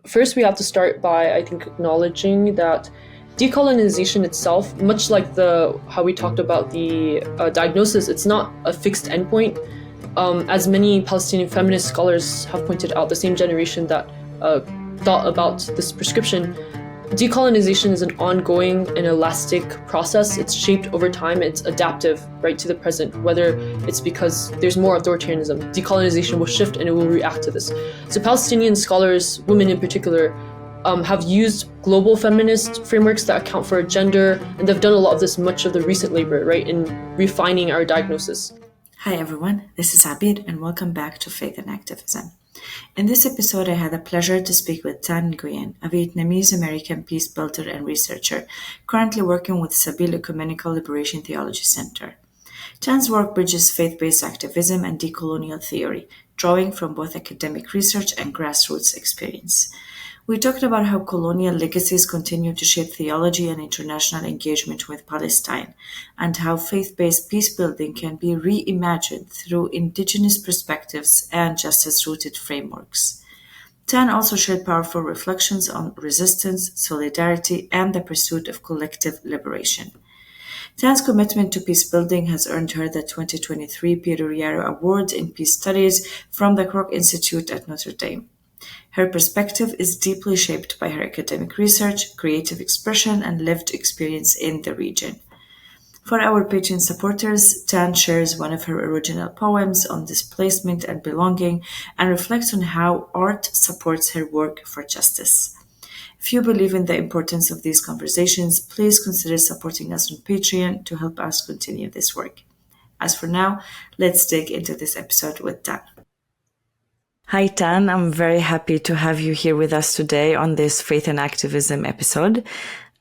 first we have to start by, I think, acknowledging that decolonization itself, much like how we talked about the diagnosis, it's not a fixed endpoint. As many Palestinian feminist scholars have pointed out, the same generation that thought about this prescription, decolonization is an ongoing and elastic process. It's shaped over time. It's adaptive, right, to the present, whether it's because there's more authoritarianism. Decolonization will shift and it will react to this. So Palestinian scholars, women in particular, have used global feminist frameworks that account for gender, and they've done a lot of this, much of the recent labor, right, in refining our diagnosis. Hi everyone, this is Abeer and welcome back to Faith and Activism. In this episode, I had the pleasure to speak with Thanh Nguyen, a Vietnamese American peacebuilder and researcher, currently working with Sabeel Ecumenical Liberation Theology Center. Than's work bridges faith-based activism and decolonial theory, drawing from both academic research and grassroots experience. We talked about how colonial legacies continue to shape theology and international engagement with Palestine, and how faith-based peacebuilding can be reimagined through indigenous perspectives and justice-rooted frameworks. Thanh also shared powerful reflections on resistance, solidarity, and the pursuit of collective liberation. Than's commitment to peacebuilding has earned her the 2023 Peter Yarrow Award in Peace Studies from the Kroc Institute at Notre Dame. Her perspective is deeply shaped by her academic research, creative expression, and lived experience in the region. For our Patreon supporters, Thanh shares one of her original poems on displacement and belonging and reflects on how art supports her work for justice. If you believe in the importance of these conversations, please consider supporting us on Patreon to help us continue this work. As for now, let's dig into this episode with Thanh. Hi, Thanh. I'm very happy to have you here with us today on this Faith and Activism episode.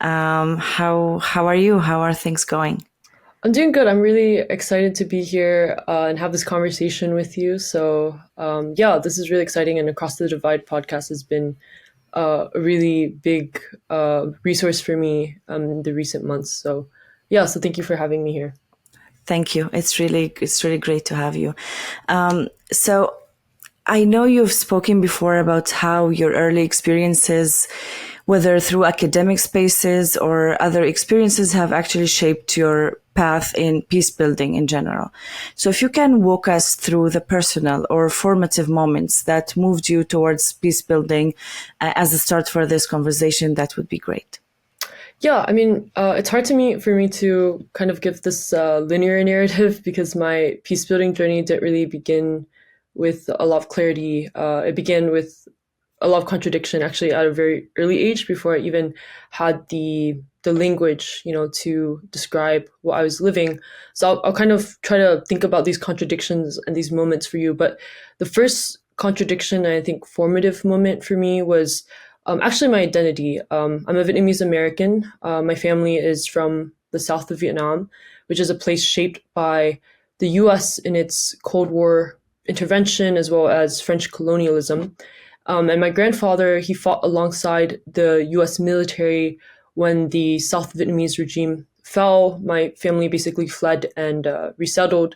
How are you? How are things going? I'm doing good. I'm really excited to be here and have this conversation with you. So this is really exciting. And Across the Divide podcast has been a really big resource for me in the recent months. So thank you for having me here. Thank you. It's really great to have you. So I know you've spoken before about how your early experiences, whether through academic spaces or other experiences, have actually shaped your path in peace building in general. So if you can walk us through the personal or formative moments that moved you towards peace building as a start for this conversation, that would be great. Yeah, I mean, it's hard for me to kind of give this linear narrative because my peace building journey didn't really begin with a lot of clarity. It began with a lot of contradiction, actually, at a very early age, before I even had the language, to describe what I was living. So I'll kind of try to think about these contradictions and these moments for you. But the first contradiction, and I think formative moment for me, was actually my identity. I'm a Vietnamese American. My family is from the south of Vietnam, which is a place shaped by the U.S. in its Cold War intervention as well as French colonialism. And my grandfather, he fought alongside the U.S. military when the South Vietnamese regime fell. My family basically fled and resettled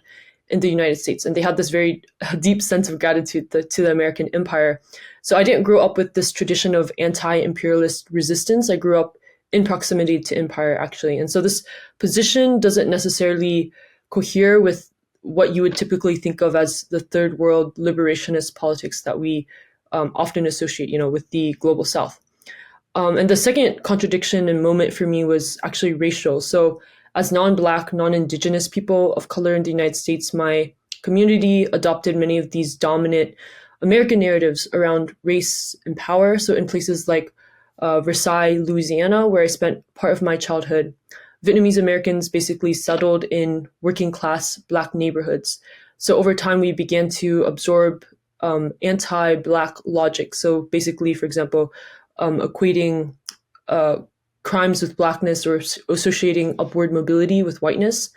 in the United States. And they had this very deep sense of gratitude to the American empire. So I didn't grow up with this tradition of anti-imperialist resistance. I grew up in proximity to empire, actually. And so this position doesn't necessarily cohere with what you would typically think of as the third world liberationist politics that we often associate, with the global South. And the second contradiction and moment for me was actually racial. So as non-Black, non-Indigenous people of color in the United States, my community adopted many of these dominant American narratives around race and power. So in places like Versailles, Louisiana, where I spent part of my childhood, Vietnamese Americans basically settled in working class Black neighborhoods. So over time, we began to absorb anti-Black logic. So basically, for example, equating crimes with Blackness or associating upward mobility with whiteness,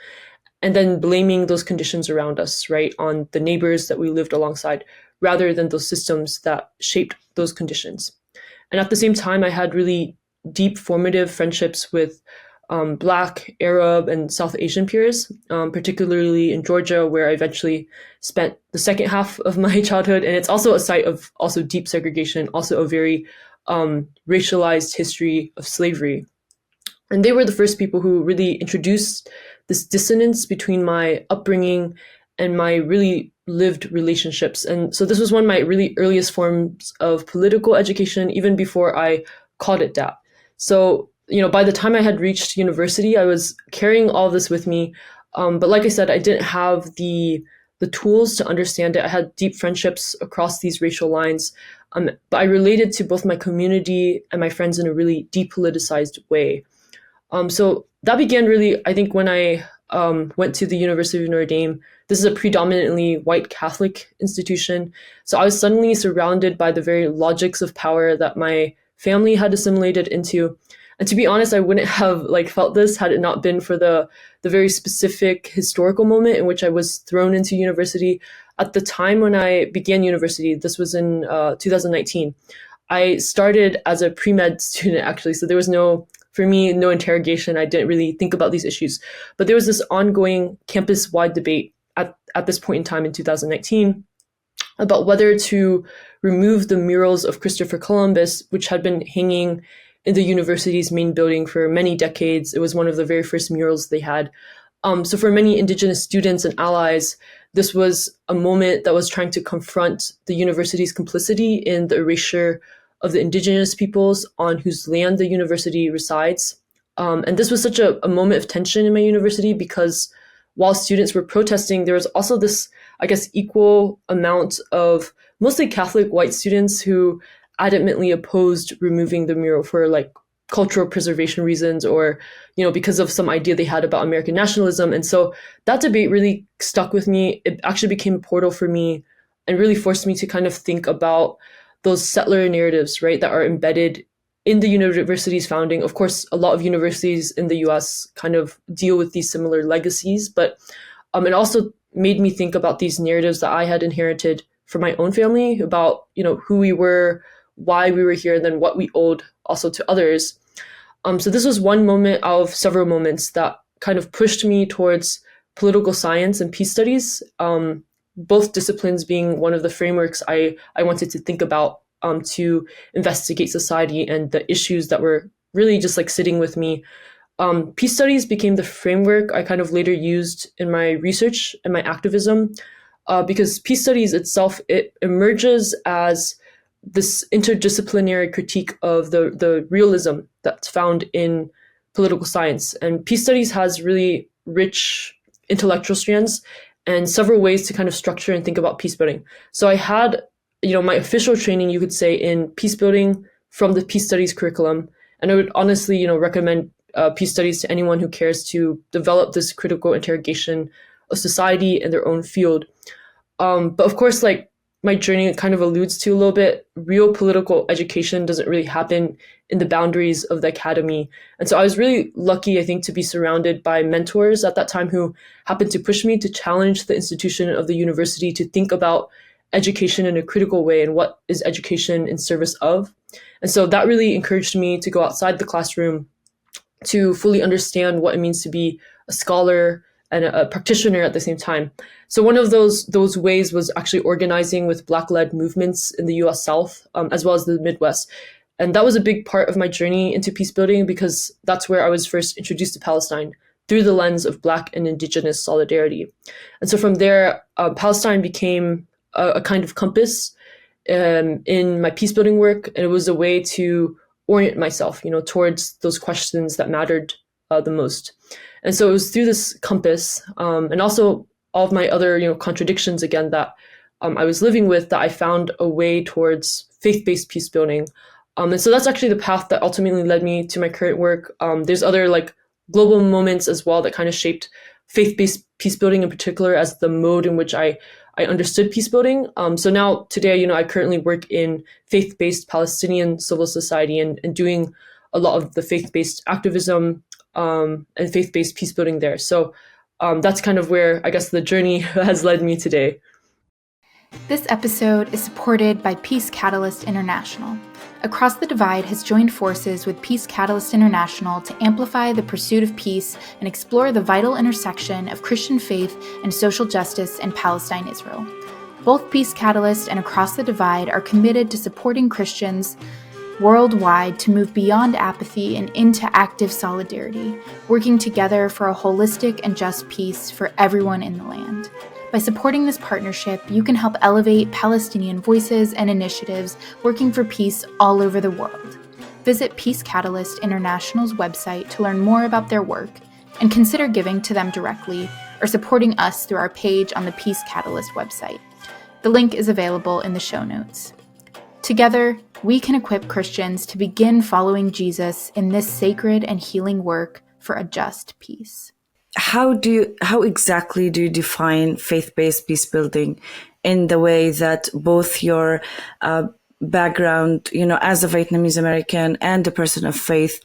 and then blaming those conditions around us, right, on the neighbors that we lived alongside, rather than those systems that shaped those conditions. And at the same time, I had really deep formative friendships with Black, Arab, and South Asian peers, particularly in Georgia, where I eventually spent the second half of my childhood. And it's also a site of also deep segregation, also a very racialized history of slavery. And they were the first people who really introduced this dissonance between my upbringing and my really lived relationships. And so this was one of my really earliest forms of political education, even before I called it that. So, by the time I had reached university, I was carrying all this with me. But like I said, I didn't have the tools to understand it. I had deep friendships across these racial lines. But I related to both my community and my friends in a really depoliticized way. So that began really, I think, when I went to the University of Notre Dame. This is a predominantly white Catholic institution. So I was suddenly surrounded by the very logics of power that my family had assimilated into. And to be honest, I wouldn't have felt this had it not been for the very specific historical moment in which I was thrown into university. At the time when I began university, this was in 2019, I started as a pre-med student, actually. So there was for me, no interrogation. I didn't really think about these issues. But there was this ongoing campus-wide debate at this point in time in 2019 about whether to remove the murals of Christopher Columbus, which had been hanging in the university's main building for many decades. It was one of the very first murals they had. So for many indigenous students and allies, this was a moment that was trying to confront the university's complicity in the erasure of the indigenous peoples on whose land the university resides. And this was such a moment of tension in my university because while students were protesting, there was also this, I guess, equal amount of mostly Catholic white students who adamantly opposed removing the mural for cultural preservation reasons or, because of some idea they had about American nationalism. And so that debate really stuck with me. It actually became a portal for me and really forced me to kind of think about those settler narratives, right, that are embedded in the university's founding. Of course, a lot of universities in the US kind of deal with these similar legacies, but it also made me think about these narratives that I had inherited from my own family about, who we were, why we were here, and then what we owed also to others. So this was one moment out of several moments that kind of pushed me towards political science and peace studies, both disciplines being one of the frameworks I wanted to think about to investigate society and the issues that were really just sitting with me. Peace studies became the framework I kind of later used in my research and my activism, because peace studies itself, it emerges as this interdisciplinary critique of the realism that's found in political science. And peace studies has really rich intellectual strands and several ways to kind of structure and think about peace building. So I had, my official training, you could say, in peace building from the peace studies curriculum. And I would honestly, recommend peace studies to anyone who cares to develop this critical interrogation of society in their own field. But of course, my journey kind of alludes to a little bit, real political education doesn't really happen in the boundaries of the academy. And so I was really lucky, I think, to be surrounded by mentors at that time who happened to push me to challenge the institution of the university to think about education in a critical way and what is education in service of. And so that really encouraged me to go outside the classroom to fully understand what it means to be a scholar and a practitioner at the same time. So one of those ways was actually organizing with Black-led movements in the US South, as well as the Midwest. And that was a big part of my journey into peace building because that's where I was first introduced to Palestine through the lens of Black and indigenous solidarity. And so from there, Palestine became a kind of compass in my peace building work. And it was a way to orient myself, towards those questions that mattered the most. And so it was through this compass and also all of my other, contradictions, again, that I was living with, that I found a way towards faith-based peace building. And so that's actually the path that ultimately led me to my current work. There's other global moments as well that kind of shaped faith-based peace building in particular as the mode in which I understood peace building. So now today, I currently work in faith-based Palestinian civil society and doing a lot of the faith-based activism and faith-based peace building there. So that's kind of where I guess the journey has led me today. This episode is supported by Peace Catalyst International. Across the Divide has joined forces with Peace Catalyst International to amplify the pursuit of peace and explore the vital intersection of Christian faith and social justice in Palestine-Israel. Both Peace Catalyst and Across the Divide are committed to supporting Christians worldwide to move beyond apathy and into active solidarity, working together for a holistic and just peace for everyone in the land. By supporting this partnership, you can help elevate Palestinian voices and initiatives working for peace all over the world. Visit Peace Catalyst International's website to learn more about their work, and consider giving to them directly or supporting us through our page on the Peace Catalyst website. The link is available in the show notes. Together, we can equip Christians to begin following Jesus in this sacred and healing work for a just peace. How exactly do you define faith-based peace building in the way that both your background, as a Vietnamese American and a person of faith,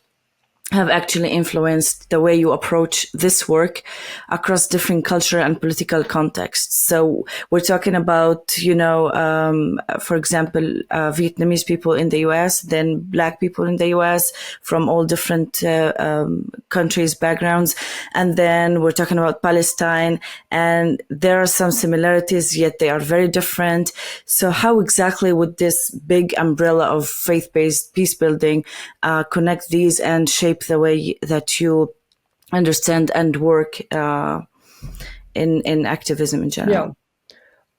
have actually influenced the way you approach this work across different cultural and political contexts? So we're talking about, for example, Vietnamese people in the US, then Black people in the US from all different countries, backgrounds. And then we're talking about Palestine, and there are some similarities, yet they are very different. So how exactly would this big umbrella of faith-based peace building connect these and shape the way that you understand and work in activism in general?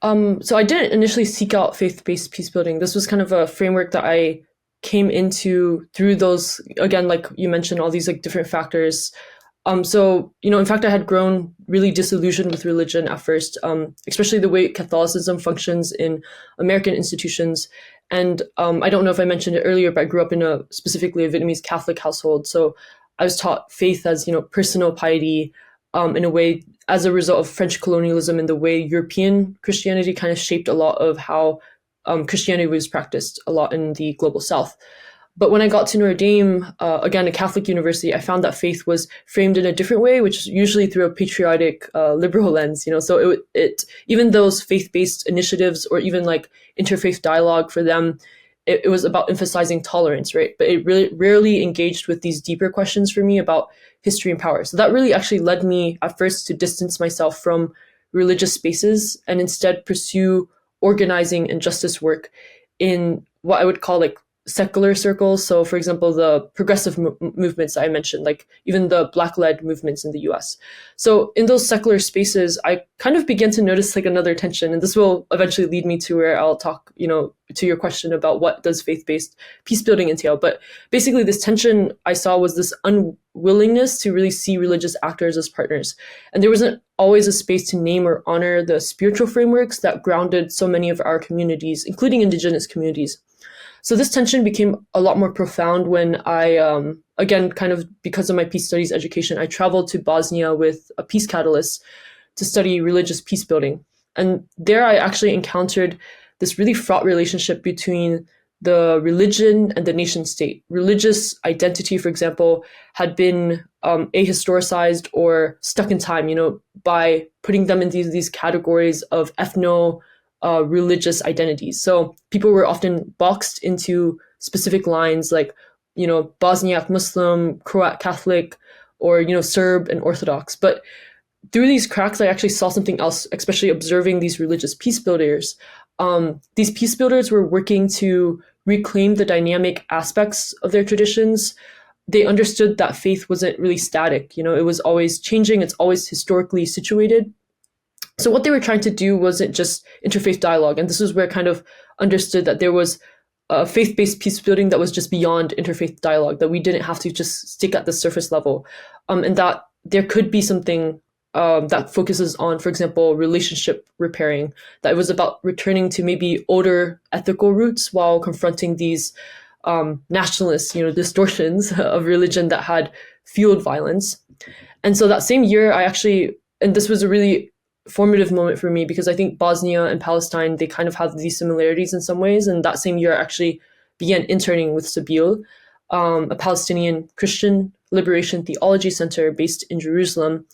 Yeah. So I didn't initially seek out faith-based peace building. This was kind of a framework that I came into through those, again, like you mentioned, all these like different factors. So, in fact, I had grown really disillusioned with religion at first, especially the way Catholicism functions in American institutions. And I don't know if I mentioned it earlier, but I grew up in specifically a Vietnamese Catholic household. So I was taught faith as, personal piety, in a way as a result of French colonialism and the way European Christianity kind of shaped a lot of how Christianity was practiced a lot in the global South. But when I got to Notre Dame, again, a Catholic university, I found that faith was framed in a different way, which is usually through a patriotic, liberal lens. So it even those faith-based initiatives or even like interfaith dialogue for them, it was about emphasizing tolerance, right? But it really rarely engaged with these deeper questions for me about history and power. So that really actually led me at first to distance myself from religious spaces and instead pursue organizing and justice work in what I would call like secular circles. So, for example, the progressive movements I mentioned, like even the Black-led movements in the US. So in those secular spaces, I kind of began to notice like another tension, and this will eventually lead me to where I'll talk, to your question about what does faith-based peace building entail. But basically this tension I saw was this unwillingness to really see religious actors as partners. And there wasn't always a space to name or honor the spiritual frameworks that grounded so many of our communities, including indigenous communities. So this tension became a lot more profound when I, again, kind of because of my peace studies education, I traveled to Bosnia with a peace catalyst to study religious peace building. And there I actually encountered this really fraught relationship between the religion and the nation state. Religious identity, for example, had been ahistoricized or stuck in time, by putting them in these categories of religious identities. So people were often boxed into specific lines like, Bosniak Muslim, Croat Catholic, or, Serb and Orthodox. But through these cracks, I actually saw something else, especially observing these religious peace builders. These peace builders were working to reclaim the dynamic aspects of their traditions. They understood that faith wasn't really static. It was always changing. It's always historically situated. So what they were trying to do wasn't just interfaith dialogue. And this is where I kind of understood that there was a faith-based peace building that was just beyond interfaith dialogue, that we didn't have to just stick at the surface level. And that there could be something that focuses on, for example, relationship repairing, that it was about returning to maybe older ethical roots while confronting these nationalist, distortions of religion that had fueled violence. And so that same year, and this was a really formative moment for me because I think Bosnia and Palestine, they kind of have these similarities in some ways. And that same year I actually began interning with Sabeel, a Palestinian Christian liberation theology center based in Jerusalem.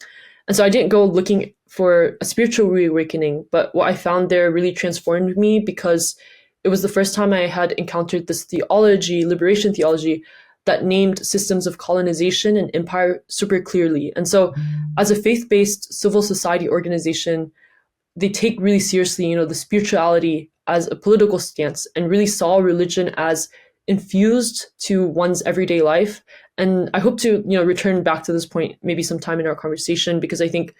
And so I didn't go looking for a spiritual reawakening, but what I found there really transformed me because it was the first time I had encountered this theology, liberation theology, that named systems of colonization and empire super clearly. And so as a faith-based civil society organization, they take really seriously, the spirituality as a political stance and really saw religion as infused to one's everyday life. And I hope to, return back to this point maybe sometime in our conversation, because I think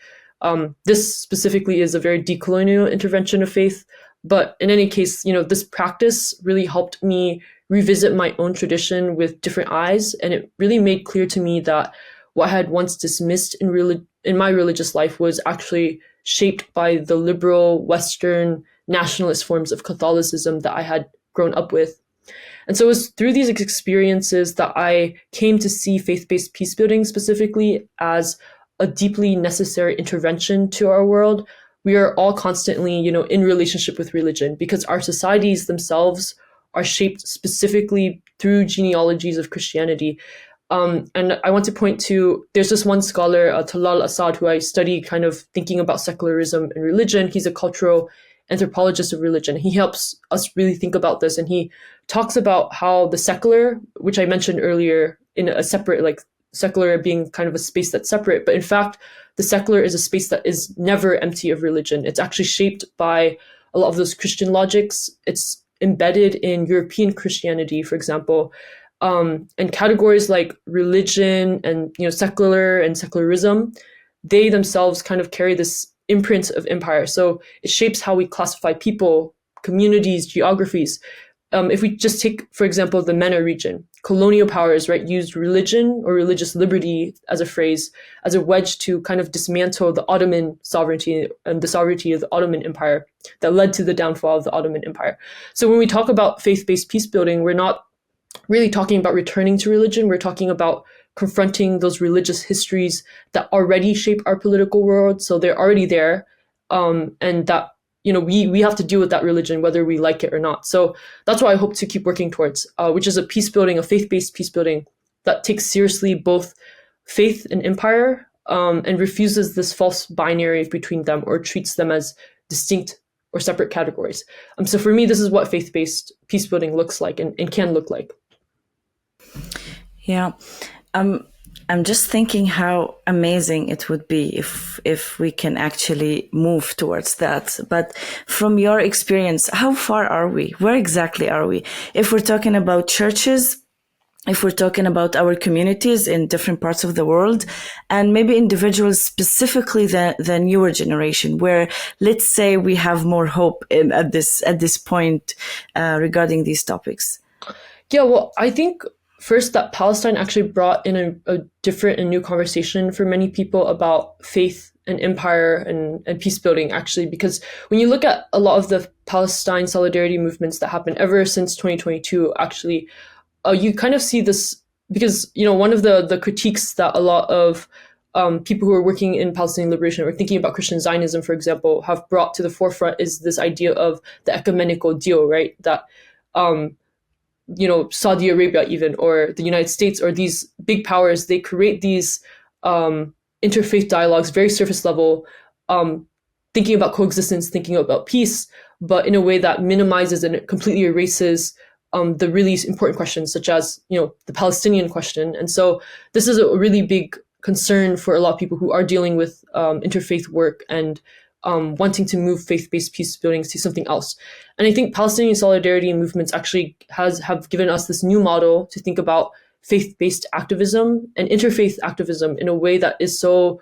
this specifically is a very decolonial intervention of faith. But in any case, this practice really helped me revisit my own tradition with different eyes. And it really made clear to me that what I had once dismissed in my religious life was actually shaped by the liberal, Western, nationalist forms of Catholicism that I had grown up with. And so it was through these experiences that I came to see faith-based peacebuilding specifically as a deeply necessary intervention to our world. We are all constantly, in relationship with religion, because our societies themselves are shaped specifically through genealogies of Christianity. And I want to point to, there's this one scholar, Talal Asad, who I study kind of thinking about secularism and religion. He's a cultural anthropologist of religion. He helps us really think about this. And he talks about how the secular, which I mentioned earlier, in a separate, like secular being kind of a space that's separate, but in fact, the secular is a space that is never empty of religion. It's actually shaped by a lot of those Christian logics. It's embedded in European Christianity, for example. And categories like religion and secular and secularism, they themselves kind of carry this imprint of empire. So it shapes how we classify people, communities, geographies. If we just take, for example, the MENA region, colonial powers, right, used religion or religious liberty as a phrase, as a wedge to kind of dismantle the Ottoman sovereignty and the sovereignty of the Ottoman Empire that led to the downfall of the Ottoman Empire. So when we talk about faith-based peacebuilding, we're not really talking about returning to religion. We're talking about confronting those religious histories that already shape our political world. So they're already there. And that, we have to deal with that religion, whether we like it or not. So that's what I hope to keep working towards, which is a peacebuilding, a faith-based peacebuilding that takes seriously both faith and empire, and refuses this false binary between them or treats them as distinct or separate categories. So for me, this is what faith-based peacebuilding looks like and can look like. Yeah. I'm just thinking how amazing it would be if we can actually move towards that. But from your experience, how far are we? Where exactly are we? If we're talking about churches, if we're talking about our communities in different parts of the world, and maybe individuals, specifically the newer generation, where let's say we have more hope at this point regarding these topics. Yeah, well, I think first that Palestine actually brought in a different and new conversation for many people about faith and empire and peacebuilding, actually, because when you look at a lot of the Palestine solidarity movements that happened ever since 2022, actually, you kind of see this because, one of the critiques that a lot of people who are working in Palestinian liberation or thinking about Christian Zionism, for example, have brought to the forefront is this idea of the ecumenical deal, right? That, Saudi Arabia even, or the United States, or these big powers, they create these interfaith dialogues, very surface level, thinking about coexistence, thinking about peace, but in a way that minimizes and completely erases the really important questions, such as, the Palestinian question. And so this is a really big concern for a lot of people who are dealing with interfaith work and wanting to move faith-based peace buildings to something else. And I think Palestinian solidarity movements actually have given us this new model to think about faith-based activism and interfaith activism in a way that is so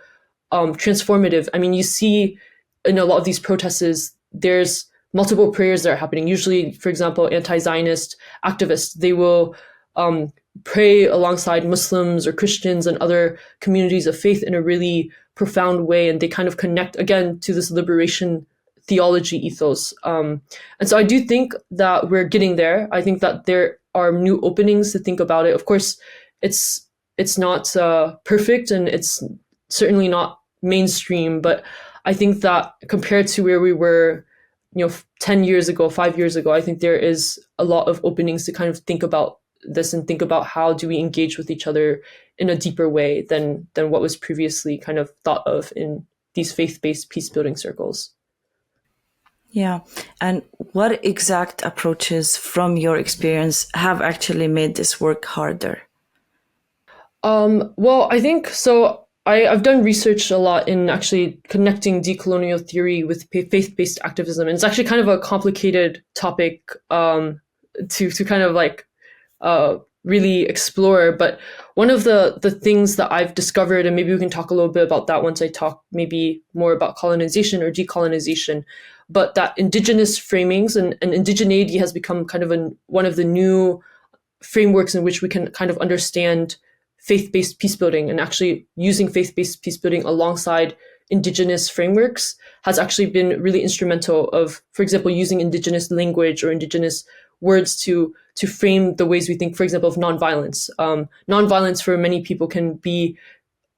transformative. I mean, you see in a lot of these protests, there's multiple prayers that are happening. Usually, for example, anti-Zionist activists, they will pray alongside Muslims or Christians and other communities of faith in a really profound way, and they kind of connect again to this liberation theology ethos. And so I do think that we're getting there. I think that there are new openings to think about it. Of course, it's not perfect, and it's certainly not mainstream, but I think that compared to where we were 10 years ago, 5 years ago, I think there is a lot of openings to kind of think about this and think about how do we engage with each other in a deeper way than what was previously kind of thought of in these faith-based peace-building circles. Yeah. And what exact approaches from your experience have actually made this work harder? Well, I think so. I've done research a lot in actually connecting decolonial theory with faith-based activism. And it's actually kind of a complicated topic to kind of like really explore. But one of the things that I've discovered, and maybe we can talk a little bit about that once I talk maybe more about colonization or decolonization, but that indigenous framings and indigeneity has become kind of one of the new frameworks in which we can kind of understand faith-based peacebuilding, and actually using faith-based peacebuilding alongside indigenous frameworks has actually been really instrumental of, for example, using indigenous language or indigenous words to frame the ways we think, for example, of nonviolence. Nonviolence for many people can be,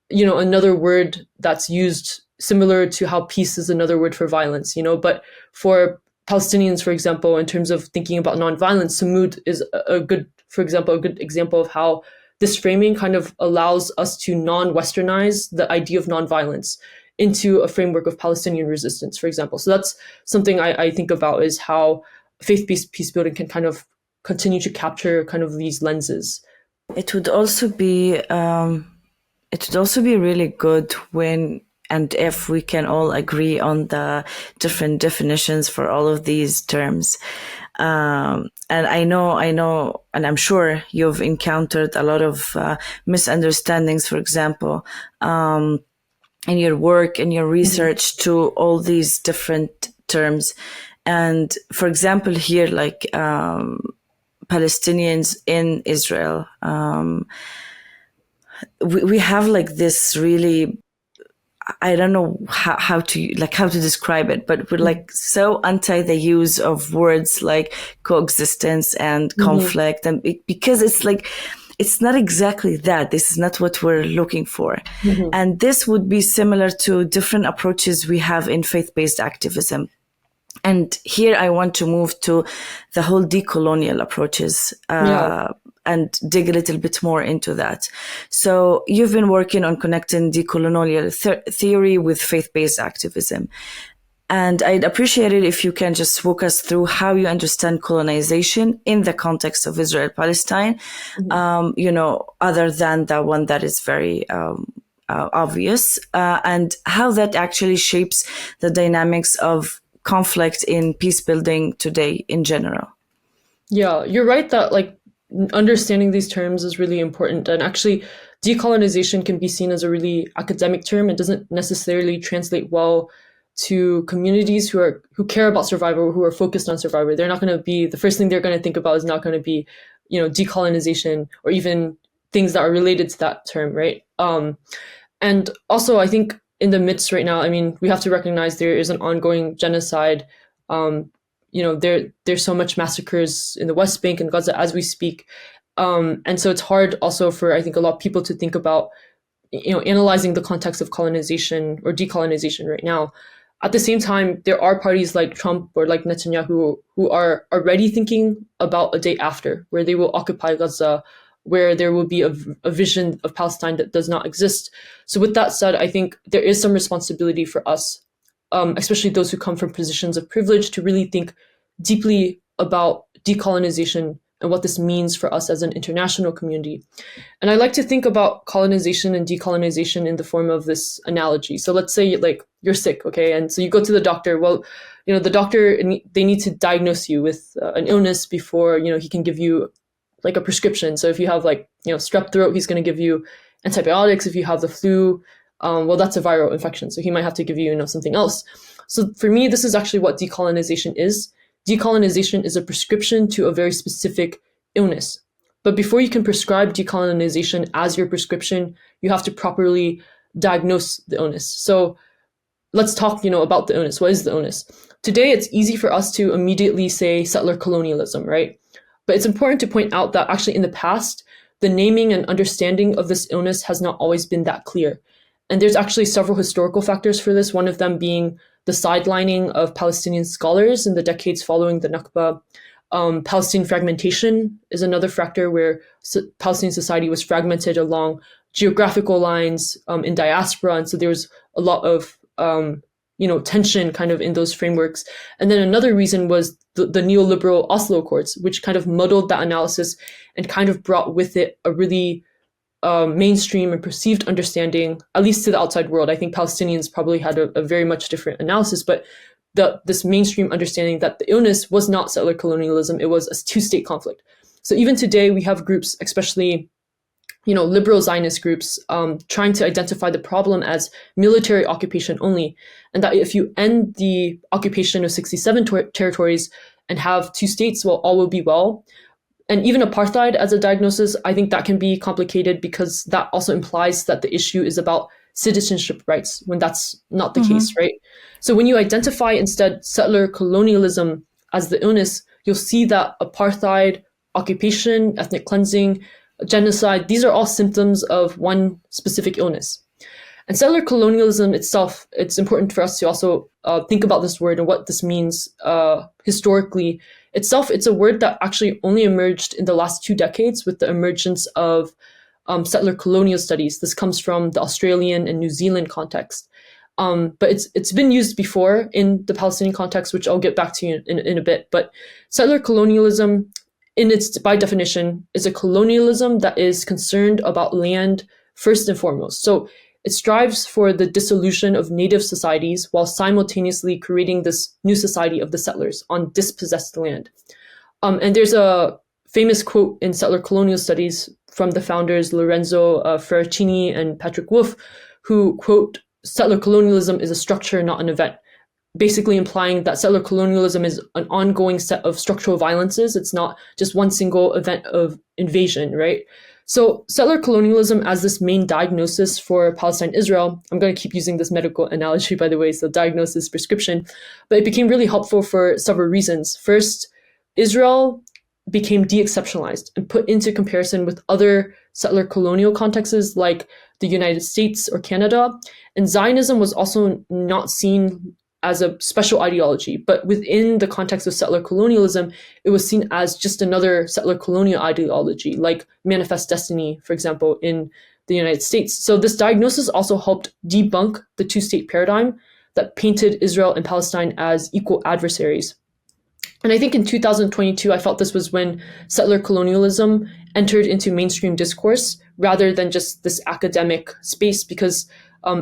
another word that's used similar to how peace is another word for violence, but for Palestinians, for example, in terms of thinking about nonviolence, Samud is a good example of how this framing kind of allows us to non-Westernize the idea of nonviolence into a framework of Palestinian resistance, for example. So that's something I think about, is how faith-based peacebuilding can kind of continue to capture kind of these lenses. It would also be really good when and if we can all agree on the different definitions for all of these terms. And I know, and I'm sure you've encountered a lot of misunderstandings, for example, in your work and your research to all these different terms. And for example, here, like Palestinians in Israel, we have like this really, I don't know how to describe it, but we're like so anti the use of words like coexistence and conflict, and because it's like, it's not exactly that. This is not what we're looking for. And this would be similar to different approaches we have in faith-based activism. And here I want to move to the whole decolonial approaches and dig a little bit more into that. So you've been working on connecting decolonial theory with faith-based activism. And I'd appreciate it if you can just walk us through how you understand colonization in the context of Israel-Palestine, other than the one that is very obvious, and how that actually shapes the dynamics of conflict in peace building today in general. Yeah, you're right that like understanding these terms is really important. And actually, decolonization can be seen as a really academic term. It doesn't necessarily translate well to communities who care about survival, who are focused on survival. They're not going to be, the first thing they're going to think about is not going to be, decolonization or even things that are related to that term, right? And also, I think in the midst right now, I mean, we have to recognize there is an ongoing genocide. There's so much massacres in the West Bank and Gaza as we speak. And so it's hard also for, I think, a lot of people to think about, analyzing the context of colonization or decolonization right now. At the same time, there are parties like Trump or like Netanyahu who are already thinking about a day after, where they will occupy Gaza, where there will be a vision of Palestine that does not exist. So with that said, I think there is some responsibility for us, especially those who come from positions of privilege, to really think deeply about decolonization and what this means for us as an international community. And I like to think about colonization and decolonization in the form of this analogy. So let's say like you're sick, okay? And so you go to the doctor. Well, the doctor, they need to diagnose you with an illness before, he can give you like a prescription. So if you have like, strep throat, he's going to give you antibiotics. If you have the flu, well, that's a viral infection. So he might have to give you, something else. So for me, this is actually what decolonization is. Decolonization is a prescription to a very specific illness. But before you can prescribe decolonization as your prescription, you have to properly diagnose the illness. So let's talk, about the illness. What is the illness? Today, it's easy for us to immediately say settler colonialism, right? But it's important to point out that actually in the past, the naming and understanding of this illness has not always been that clear. And there's actually several historical factors for this, one of them being the sidelining of Palestinian scholars in the decades following the Nakba. Palestinian fragmentation is another factor where Palestinian society was fragmented along geographical lines in diaspora. And so there was a lot of tension kind of in those frameworks. And then another reason was the neoliberal Oslo Accords, which kind of muddled that analysis and kind of brought with it a really mainstream and perceived understanding, at least to the outside world. I think Palestinians probably had a very much different analysis, but this mainstream understanding that the illness was not settler colonialism, it was a two-state conflict. So even today, we have groups, especially liberal Zionist groups, trying to identify the problem as military occupation only, and that if you end the occupation of 67 territories and have two states, well, all will be well. And even apartheid as a diagnosis, I think that can be complicated because that also implies that the issue is about citizenship rights when that's not the case, right? So when you identify instead settler colonialism as the illness, you'll see that apartheid, occupation, ethnic cleansing, genocide, these are all symptoms of one specific illness. And settler colonialism itself, it's important for us to also think about this word and what this means historically. Itself, it's a word that actually only emerged in the last 2 decades with the emergence of settler colonial studies. This comes from the Australian and New Zealand context. But it's been used before in the Palestinian context, which I'll get back to you in a bit. But settler colonialism, by definition, is a colonialism that is concerned about land first and foremost. So it strives for the dissolution of native societies while simultaneously creating this new society of the settlers on dispossessed land. And there's a famous quote in settler colonial studies from the founders Lorenzo Ferracini and Patrick Wolf, who quote, "Settler colonialism is a structure, not an event," basically implying that settler colonialism is an ongoing set of structural violences. It's not just one single event of invasion, right? So settler colonialism as this main diagnosis for Palestine-Israel, I'm going to keep using this medical analogy, by the way, so diagnosis, prescription, but it became really helpful for several reasons. First, Israel became de-exceptionalized and put into comparison with other settler colonial contexts like the United States or Canada. And Zionism was also not seen as a special ideology, but within the context of settler colonialism, it was seen as just another settler colonial ideology, like Manifest Destiny, for example, in the United States. So this diagnosis also helped debunk the two-state paradigm that painted Israel and Palestine as equal adversaries. And I think in 2022, I felt this was when settler colonialism entered into mainstream discourse rather than just this academic space, because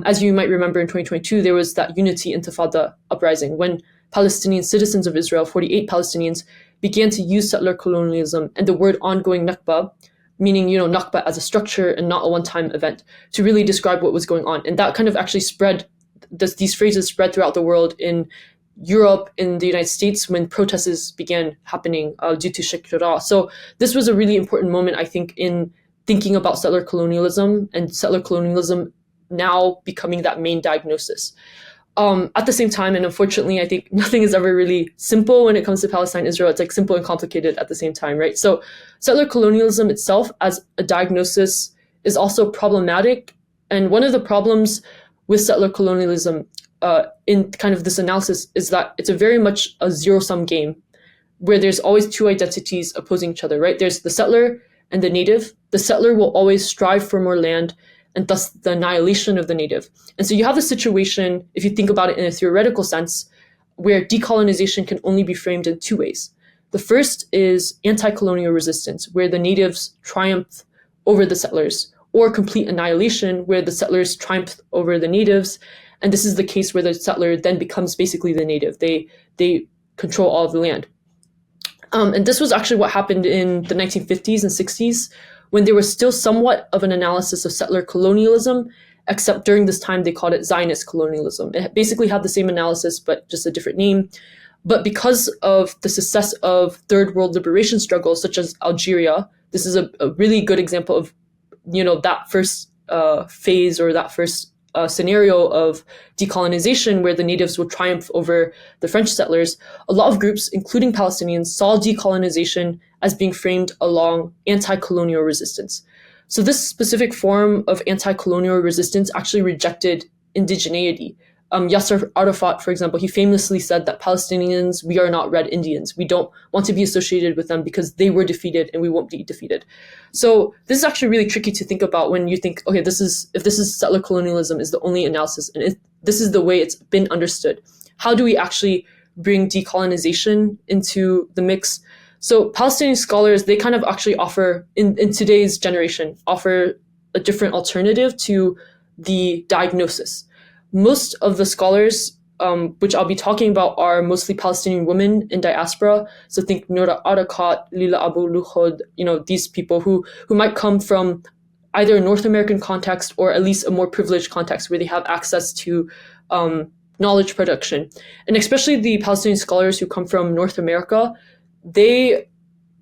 as you might remember in 2022, there was that Unity Intifada uprising when Palestinian citizens of Israel, 48 Palestinians, began to use settler colonialism and the word ongoing Nakba, meaning, Nakba as a structure and not a one-time event, to really describe what was going on. And that kind of actually spread, these phrases spread throughout the world in Europe, in the United States, when protests began happening due to Sheikh Jarrah. So this was a really important moment, I think, in thinking about settler colonialism and settler colonialism now becoming that main diagnosis. At the same time, and unfortunately, I think nothing is ever really simple when it comes to Palestine, Israel. It's like simple and complicated at the same time, right? So settler colonialism itself as a diagnosis is also problematic. And one of the problems with settler colonialism in kind of this analysis is that it's a very much a zero-sum game where there's always two identities opposing each other, right? There's the settler and the native. The settler will always strive for more land and thus the annihilation of the native. And so you have a situation, if you think about it in a theoretical sense, where decolonization can only be framed in two ways. The first is anti-colonial resistance, where the natives triumph over the settlers, or complete annihilation, where the settlers triumph over the natives. And this is the case where the settler then becomes basically the native. They control all of the land. And this was actually what happened in the 1950s and 60s, when there was still somewhat of an analysis of settler colonialism, except during this time they called it Zionist colonialism. It basically had the same analysis, but just a different name. But because of the success of third world liberation struggles, such as Algeria, this is a really good example of, that first phase or that first scenario of decolonization where the natives would triumph over the French settlers. A lot of groups, including Palestinians, saw decolonization as being framed along anti-colonial resistance. So this specific form of anti-colonial resistance actually rejected indigeneity. Yasser Arafat, for example, he famously said that Palestinians, we are not red Indians. We don't want to be associated with them because they were defeated and we won't be defeated. So this is actually really tricky to think about when you think, okay, if this is settler colonialism is the only analysis and if this is the way it's been understood, how do we actually bring decolonization into the mix? So Palestinian scholars, they kind of actually offer, in today's generation, offer a different alternative to the diagnosis. Most of the scholars which I'll be talking about, are mostly Palestinian women in diaspora. So think Nora Arakat, Lila Abu Lukhod, these people who might come from either a North American context or at least a more privileged context where they have access to knowledge production. And especially the Palestinian scholars who come from North America,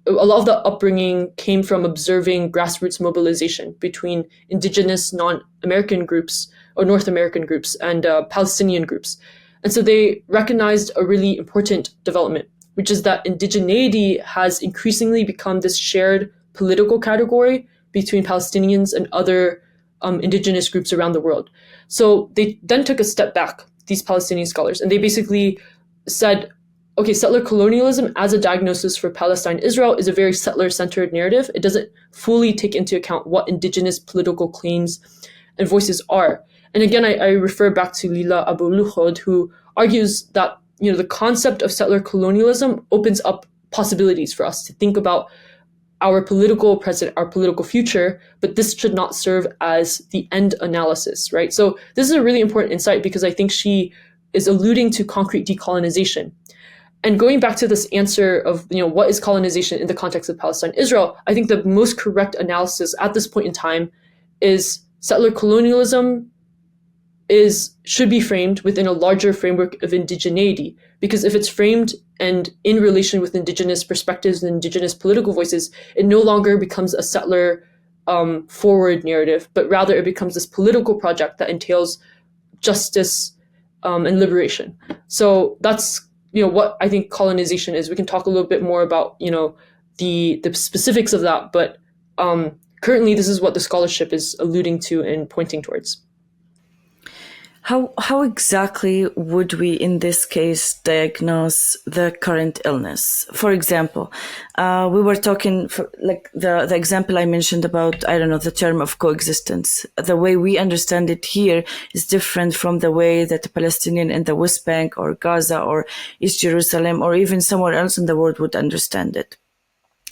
a lot of the upbringing came from observing grassroots mobilization between indigenous non-American groups or North American groups and Palestinian groups. And so they recognized a really important development, which is that indigeneity has increasingly become this shared political category between Palestinians and other indigenous groups around the world. So they then took a step back, these Palestinian scholars, and they basically said, okay, settler colonialism as a diagnosis for Palestine-Israel is a very settler-centered narrative. It doesn't fully take into account what indigenous political claims and voices are. And again, I refer back to Lila Abu Lukhod, who argues that the concept of settler colonialism opens up possibilities for us to think about our political present, our political future, but this should not serve as the end analysis, right? So this is a really important insight because I think she is alluding to concrete decolonization. And going back to this answer of, what is colonization in the context of Palestine-Israel, I think the most correct analysis at this point in time is settler colonialism should be framed within a larger framework of indigeneity. Because if it's framed and in relation with indigenous perspectives and indigenous political voices, it no longer becomes a settler forward narrative, but rather it becomes this political project that entails justice and liberation. So that's what I think colonization is. We can talk a little bit more about the specifics of that, but currently this is what the scholarship is alluding to and pointing towards. How exactly would we, in this case, diagnose the current illness? For example, we were talking the example I mentioned about, the term of coexistence. The way we understand it here is different from the way that the Palestinian in the West Bank or Gaza or East Jerusalem or even somewhere else in the world would understand it.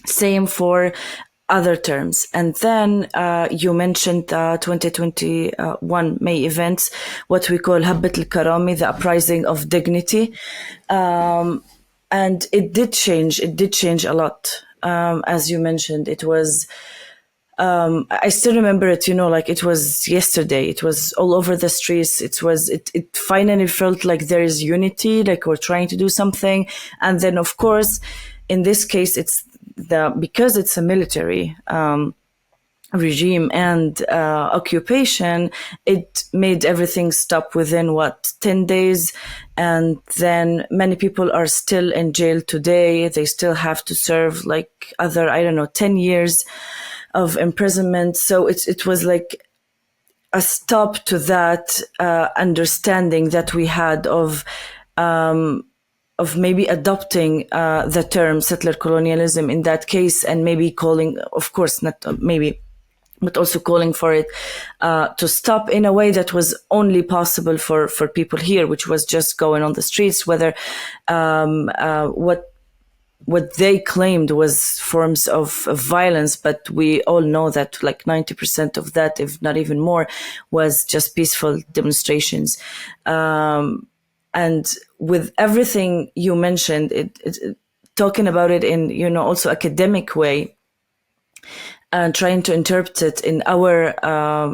Same for other terms. And then you mentioned 2021 May events, what we call Habbat al-Karami, the uprising of dignity. And it did change a lot. As you mentioned, it was, I still remember it, it was yesterday. It was all over the streets. It finally felt like there is unity, like we're trying to do something. And then, of course, in this case, because it's a military regime and occupation, it made everything stop within 10 days. And then many people are still in jail today. They still have to serve 10 years of imprisonment. So it was like a stop to that understanding that we had of maybe adopting the term settler colonialism in that case, and maybe calling, of course, not maybe, but also calling for it to stop in a way that was only possible for people here, which was just going on the streets, whether what they claimed was forms of violence, but we all know that 90% of that, if not even more, was just peaceful demonstrations. And with everything you mentioned, talking about it in, also academic way, and trying to interpret it in our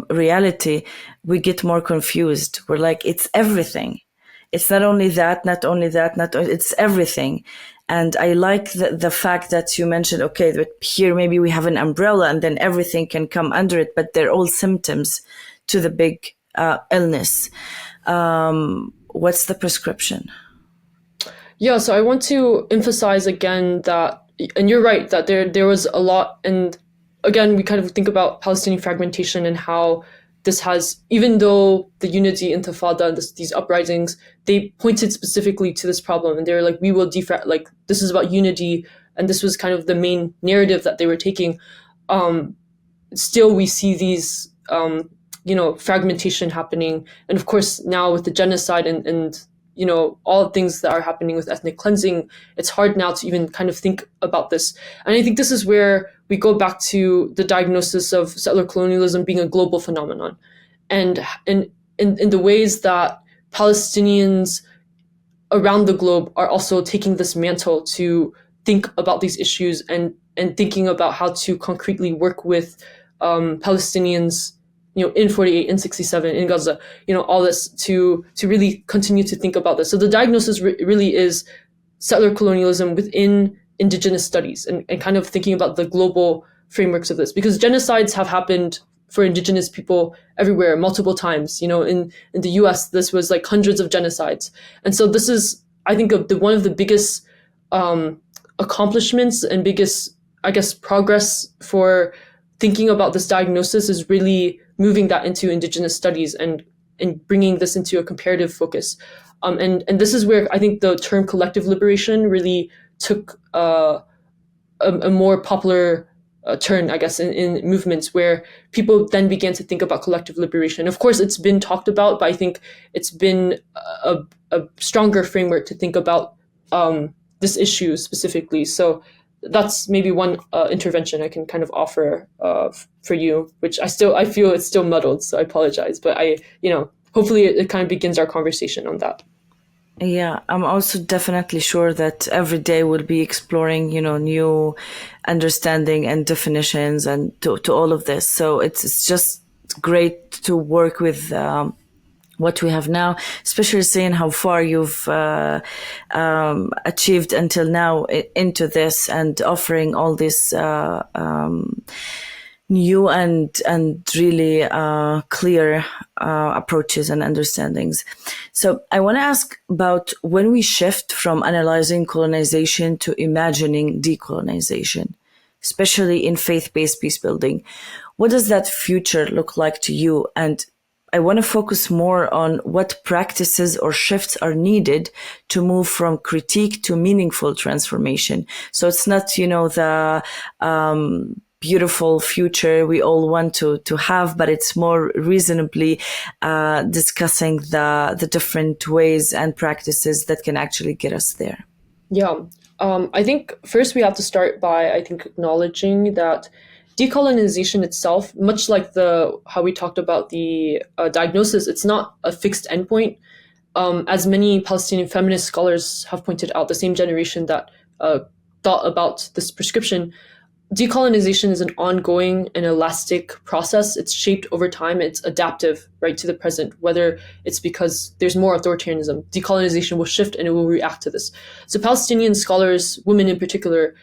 reality, we get more confused. We're like, it's everything. It's not only that, it's everything. And I like the fact that you mentioned, okay, but here maybe we have an umbrella and then everything can come under it, but they're all symptoms to the big illness. What's the prescription? Yeah, so I want to emphasize again that, and you're right, that there was a lot, and again, we kind of think about Palestinian fragmentation and how this has, even though the Unity Intifada and these uprisings, they pointed specifically to this problem, and they were like, we will this is about unity, and this was kind of the main narrative that they were taking. Still, we see these, fragmentation happening, and of course, now with the genocide and all the things that are happening with ethnic cleansing, it's hard now to even kind of think about this. And I think this is where we go back to the diagnosis of settler colonialism being a global phenomenon. And in the ways that Palestinians around the globe are also taking this mantle to think about these issues and thinking about how to concretely work with Palestinians, in 48, in 67, in Gaza, all this to really continue to think about this. So the diagnosis really is settler colonialism within indigenous studies and kind of thinking about the global frameworks of this, because genocides have happened for indigenous people everywhere multiple times. In the US, this was like hundreds of genocides. And so this is, I think, one of the biggest accomplishments and biggest, I guess, progress for thinking about this diagnosis is really moving that into indigenous studies and bringing this into a comparative focus. And this is where I think the term collective liberation really took a more popular turn, I guess, in movements where people then began to think about collective liberation. Of course, it's been talked about, but I think it's been a stronger framework to think about this issue specifically. So that's maybe one intervention I can kind of offer for you, which I feel it's still muddled, so I apologize. But hopefully it kind of begins our conversation on that. Yeah, I'm also definitely sure that every day we'll be exploring, new understanding and definitions and to all of this. So it's just great to work with what we have now, especially seeing how far you've achieved until now into this and offering all this new and really clear approaches and understandings. So I want to ask about when we shift from analyzing colonization to imagining decolonization, especially in faith-based peacebuilding. What does that future look like to you? And I want to focus more on what practices or shifts are needed to move from critique to meaningful transformation. So it's not, the beautiful future we all want to have, but it's more reasonably discussing the different ways and practices that can actually get us there. Yeah. I think first we have to start by, acknowledging that decolonization itself, much like how we talked about the diagnosis, it's not a fixed endpoint. As many Palestinian feminist scholars have pointed out, the same generation that thought about this prescription, decolonization is an ongoing and elastic process. It's shaped over time. It's adaptive, right, to the present, whether it's because there's more authoritarianism. Decolonization will shift and it will react to this. So Palestinian scholars, women in particular,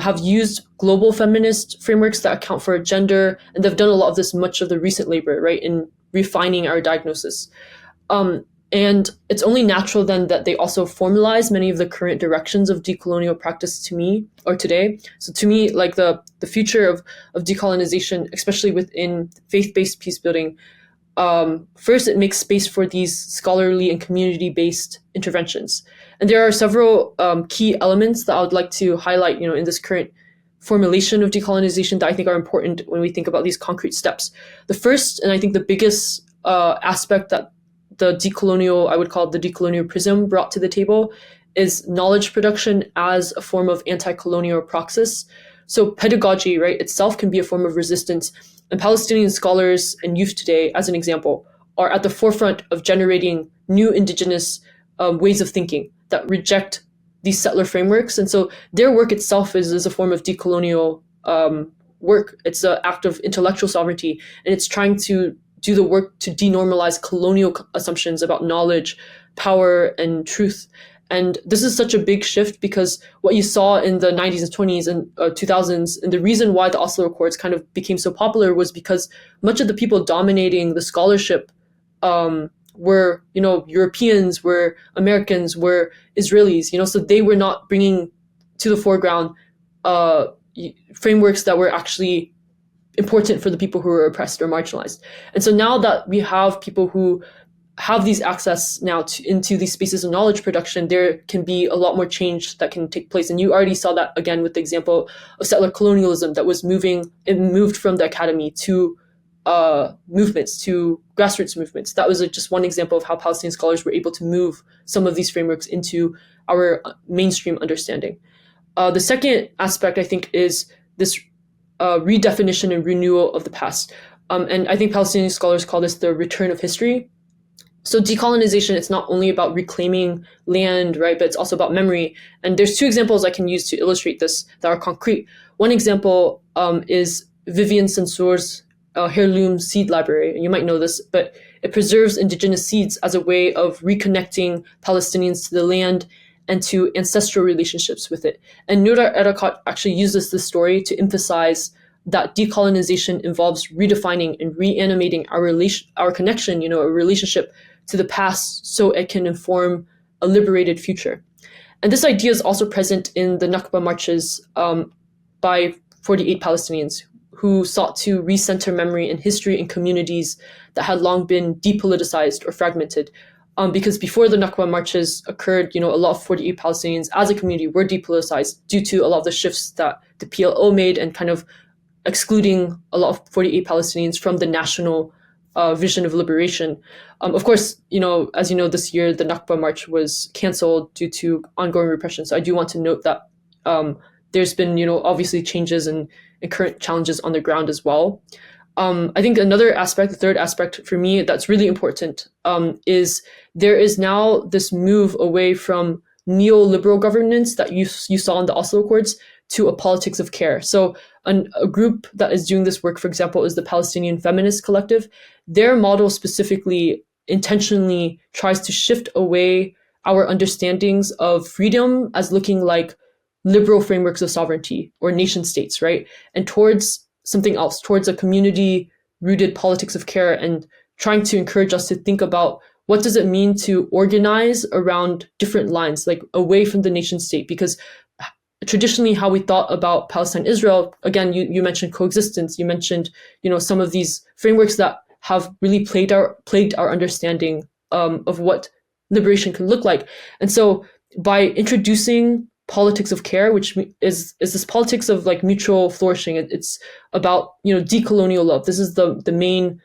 have used global feminist frameworks that account for gender, and they've done a lot of this, much of the recent labor, right, in refining our diagnosis. And it's only natural then that they also formalize many of the current directions of decolonial practice today. So to me, like the future of decolonization, especially within faith-based peacebuilding, first it makes space for these scholarly and community-based interventions. And there are several key elements that I would like to highlight, in this current formulation of decolonization that I think are important when we think about these concrete steps. The first, and I think the biggest aspect that I would call the decolonial prism brought to the table, is knowledge production as a form of anti-colonial praxis. So pedagogy, right, itself can be a form of resistance. And Palestinian scholars and youth today, as an example, are at the forefront of generating new indigenous ways of thinking that reject these settler frameworks. And so their work itself is a form of decolonial work. It's an act of intellectual sovereignty, and it's trying to do the work to denormalize colonial assumptions about knowledge, power, and truth. And this is such a big shift because what you saw in the 90s and 20s and 2000s, and the reason why the Oslo Accords kind of became so popular was because much of the people dominating the scholarship were, Europeans, were Americans, were Israelis, so they were not bringing to the foreground frameworks that were actually important for the people who are oppressed or marginalized. And so now that we have people who have these access now into these spaces of knowledge production, there can be a lot more change that can take place. And you already saw that again with the example of settler colonialism that moved from the academy to movements, to grassroots movements. That was just one example of how Palestinian scholars were able to move some of these frameworks into our mainstream understanding. The second aspect, I think, is this redefinition and renewal of the past. And I think Palestinian scholars call this the return of history. So decolonization, it's not only about reclaiming land, right, but it's also about memory. And there's two examples I can use to illustrate this that are concrete. One example is Vivian Sensor's heirloom seed library. You might know this, but it preserves indigenous seeds as a way of reconnecting Palestinians to the land and to ancestral relationships with it. And Noura Erakat actually uses this story to emphasize that decolonization involves redefining and reanimating our connection, a relationship to the past so it can inform a liberated future. And this idea is also present in the Nakba marches by 48 Palestinians who sought to recenter memory and history in communities that had long been depoliticized or fragmented. Because before the Nakba marches occurred, a lot of 48 Palestinians as a community were depoliticized due to a lot of the shifts that the PLO made and kind of excluding a lot of 48 Palestinians from the national vision of liberation. Of course, as you know, this year the Nakba March was canceled due to ongoing repression. So I do want to note that there's been, obviously changes and current challenges on the ground as well. I think another aspect, the third aspect for me that's really important is there is now this move away from neoliberal governance that you saw in the Oslo Accords to a politics of care. So a group that is doing this work, for example, is the Palestinian Feminist Collective. Their model specifically intentionally tries to shift away our understandings of freedom as looking like liberal frameworks of sovereignty or nation states, right? And towards something else, towards a community-rooted politics of care, and trying to encourage us to think about what does it mean to organize around different lines, like away from the nation state, because traditionally how we thought about Palestine, Israel, again, you mentioned coexistence, you mentioned, some of these frameworks that have really plagued our understanding of what liberation can look like. And so by introducing politics of care, which is this politics of like mutual flourishing, it's about, decolonial love. This is the main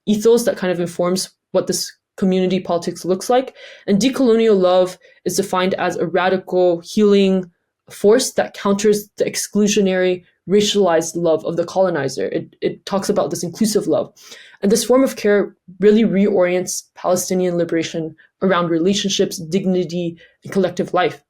ethos that kind of informs what this community politics looks like. And decolonial love is defined as a radical healing force that counters the exclusionary, racialized love of the colonizer. It talks about this inclusive love. And this form of care really reorients Palestinian liberation around relationships, dignity, and collective life.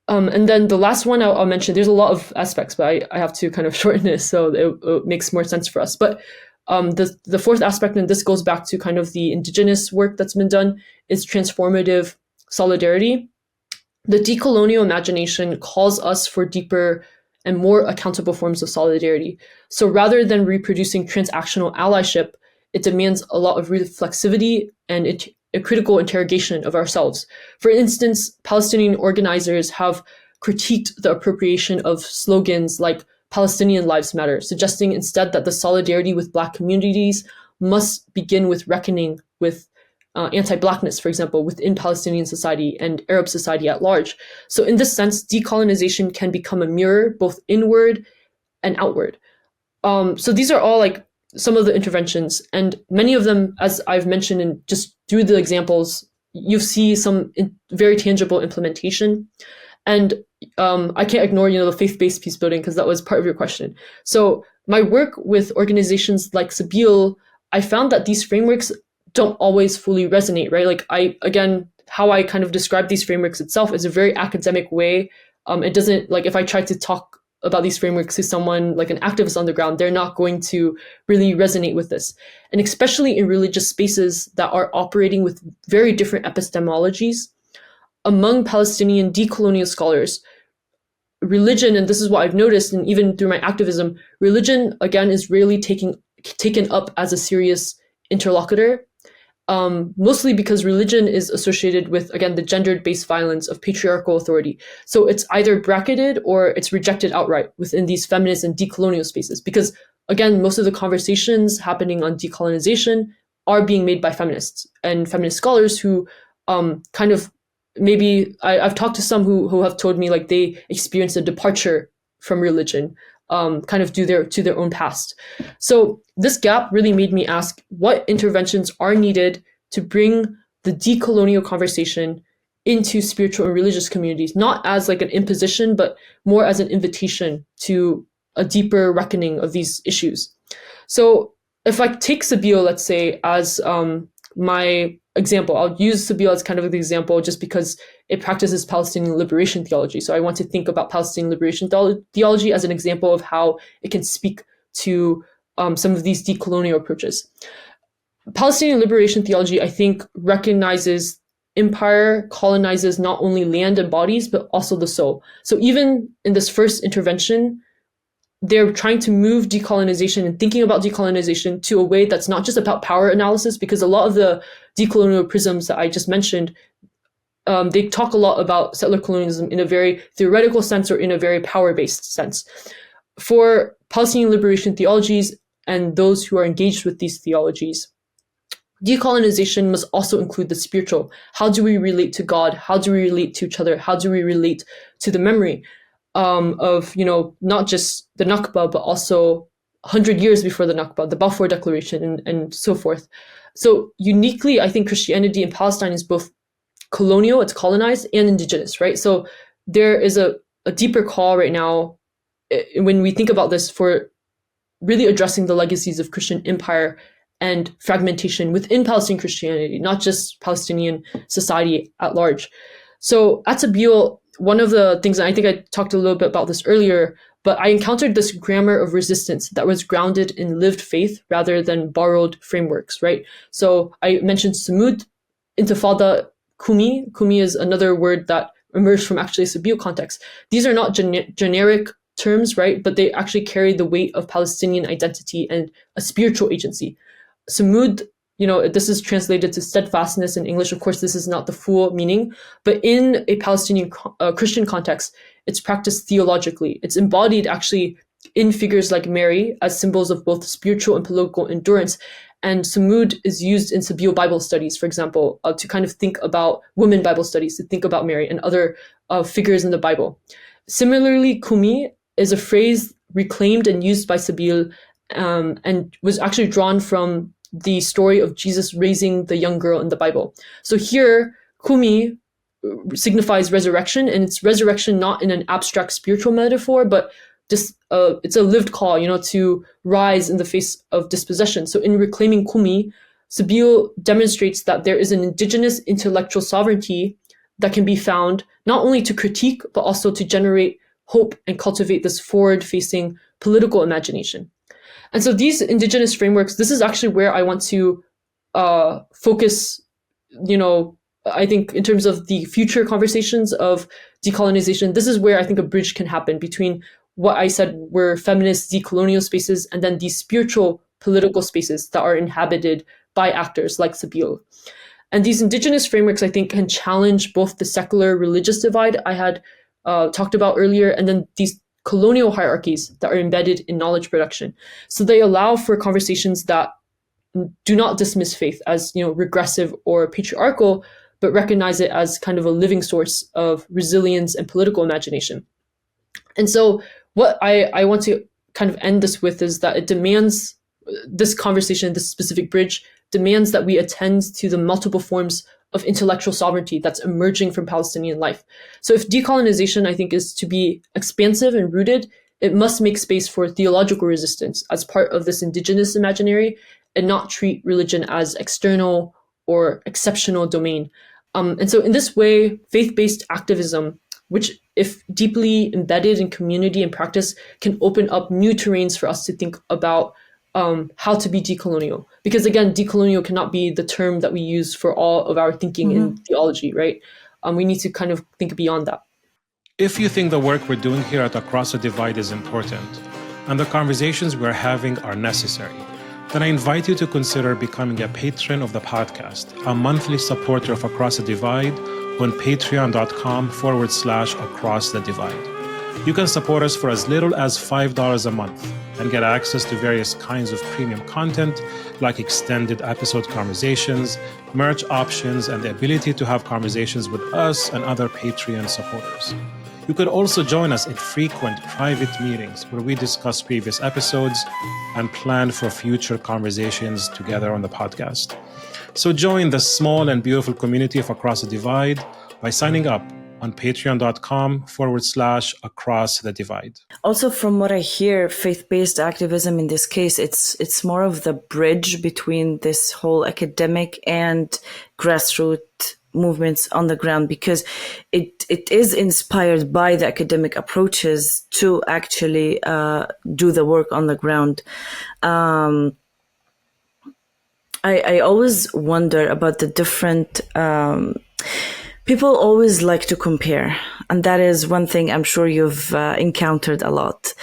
And then the last one I'll mention, there's a lot of aspects, but I have to kind of shorten this so it makes more sense for us. But the fourth aspect, and this goes back to kind of the indigenous work that's been done, is transformative solidarity. The decolonial imagination calls us for deeper and more accountable forms of solidarity. So rather than reproducing transactional allyship, it demands a lot of reflexivity and a critical interrogation of ourselves. For instance, Palestinian organizers have critiqued the appropriation of slogans like Palestinian Lives Matter, suggesting instead that the solidarity with Black communities must begin with reckoning with anti-Blackness, for example, within Palestinian society and Arab society at large. So in this sense, decolonization can become a mirror, both inward and outward. So these are all like some of the interventions, and many of them, as I've mentioned, and just through the examples, you see some very tangible implementation. And I can't ignore, the faith-based peace building, because that was part of your question. So my work with organizations like Sabeel, I found that these frameworks don't always fully resonate, right? Like how I kind of describe these frameworks itself is a very academic way. It doesn't, like if I try to talk about these frameworks to someone like an activist on the ground, they're not going to really resonate with this. And especially in religious spaces that are operating with very different epistemologies. Among Palestinian decolonial scholars, religion, and this is what I've noticed, and even through my activism, religion, again, is rarely taken up as a serious interlocutor. Mostly because religion is associated with, again, the gendered-based violence of patriarchal authority. So it's either bracketed or it's rejected outright within these feminist and decolonial spaces. Because, again, most of the conversations happening on decolonization are being made by feminists and feminist scholars who kind of maybe, I've talked to some who have told me like they experienced a departure from religion, kind of to their own past. So this gap really made me ask what interventions are needed to bring the decolonial conversation into spiritual and religious communities, not as like an imposition, but more as an invitation to a deeper reckoning of these issues. So if I take Sabeel, let's say, as my example. I'll use Sabeel as kind of the example just because it practices Palestinian liberation theology. So I want to think about Palestinian liberation theology as an example of how it can speak to some of these decolonial approaches. Palestinian liberation theology, I think, recognizes empire colonizes not only land and bodies, but also the soul. So even in this first intervention, they're trying to move decolonization and thinking about decolonization to a way that's not just about power analysis, because a lot of the decolonial prisms that I just mentioned, they talk a lot about settler colonialism in a very theoretical sense or in a very power-based sense. For Palestinian liberation theologies and those who are engaged with these theologies, decolonization must also include the spiritual. How do we relate to God? How do we relate to each other? How do we relate to the memory of, not just the Nakba, but also 100 years before the Nakba, the Balfour Declaration, and so forth. So uniquely, I think Christianity in Palestine is both colonial, it's colonized, and indigenous, right? So there is a deeper call right now when we think about this for really addressing the legacies of Christian empire and fragmentation within Palestinian Christianity, not just Palestinian society at large. So at Sabeel, one of the things, and I think I talked a little bit about this earlier, but I encountered this grammar of resistance that was grounded in lived faith rather than borrowed frameworks, right? So I mentioned Sumud, Intifada, Kumi. Kumi is another word that emerged from actually Sabeel context. These are not generic terms, right? But they actually carry the weight of Palestinian identity and a spiritual agency. Sumud, this is translated to steadfastness in English. Of course, this is not the full meaning, but in a Palestinian Christian context, it's practiced theologically. It's embodied actually in figures like Mary as symbols of both spiritual and political endurance. And Sumud is used in Sabeel Bible studies, for example, to kind of think about women Bible studies, to think about Mary and other figures in the Bible. Similarly, Kumi is a phrase reclaimed and used by Sabeel and was actually drawn from the story of Jesus raising the young girl in the Bible. So here, Kumi signifies resurrection, and it's resurrection not in an abstract spiritual metaphor, but just it's a lived call, to rise in the face of dispossession. So in reclaiming Kumi, Sabeel demonstrates that there is an indigenous intellectual sovereignty that can be found not only to critique, but also to generate hope and cultivate this forward-facing political imagination. And so these indigenous frameworks, this is actually where I want to focus, I think in terms of the future conversations of decolonization, this is where I think a bridge can happen between what I said were feminist decolonial spaces and then these spiritual political spaces that are inhabited by actors like Sabeel. And these indigenous frameworks, I think, can challenge both the secular religious divide I had talked about earlier, and then these colonial hierarchies that are embedded in knowledge production. So they allow for conversations that do not dismiss faith as, regressive or patriarchal, but recognize it as kind of a living source of resilience and political imagination. And so what I want to kind of end this with is that it demands this conversation, this specific bridge, demands that we attend to the multiple forms of intellectual sovereignty that's emerging from Palestinian life. So if decolonization, I think, is to be expansive and rooted, it must make space for theological resistance as part of this indigenous imaginary and not treat religion as external or exceptional domain. And so in this way, faith-based activism, which if deeply embedded in community and practice, can open up new terrains for us to think about how to be decolonial. Because again, decolonial cannot be the term that we use for all of our thinking in theology, right? We need to kind of think beyond that. If you think the work we're doing here at Across the Divide is important and the conversations we're having are necessary, then I invite you to consider becoming a patron of the podcast, a monthly supporter of Across the Divide on patreon.com/Across the Divide. You can support us for as little as $5 a month and get access to various kinds of premium content like extended episode conversations, merch options, and the ability to have conversations with us and other Patreon supporters. You could also join us in frequent private meetings where we discuss previous episodes and plan for future conversations together on the podcast. So join the small and beautiful community of Across the Divide by signing up on patreon.com/across the divide. Also, from what I hear, faith-based activism in this case, it's more of the bridge between this whole academic and grassroots movements on the ground, because it is inspired by the academic approaches to actually do the work on the ground. I always wonder about the different people always like to compare, and that is one thing I'm sure you've encountered a lot.